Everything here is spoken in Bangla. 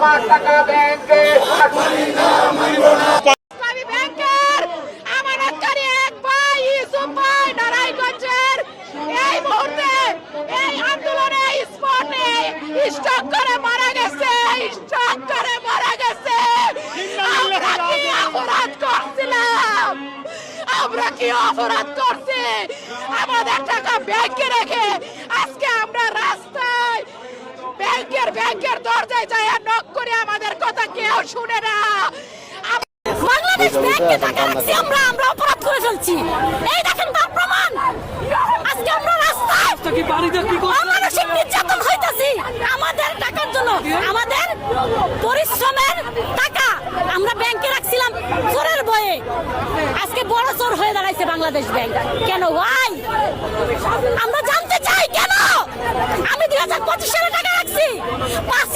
আমার টাকা ব্যাংকে স্ট্রোক করে মারা গেছে, স্ট্রোক করে মারা গেছে। আমরা কি অপরাধ করছিলাম? আমরা কি অপরাধ করছি? আমাদের টাকা ব্যাংকে রেখে আজকে আমরা রাস্তায় ব্যাংকের দরজায় যাই নক করে, আমাদের কথা কেউ শুনে না। বাংলাদেশ ব্যাংকে টাকা রাখছি, আমরা অপরাধ করে ফেলছি। এই দেখেন তার প্রমাণ। আজকে আমরা রাস্তায় মানসিক নির্যাতন হইতাছি আমাদের টাকার জন্য, আমাদের পরিশ্রমের টাকা আমরা ব্যাংকে রাখছিলাম চোরের ভয়ে। আজকে বড় চোর হয়ে দাঁড়াইছে বাংলাদেশ ব্যাংক। কেন ভাই? আমরা জানতে চাই কেন? আমি 2025 সালে টাকা রাখছি, 5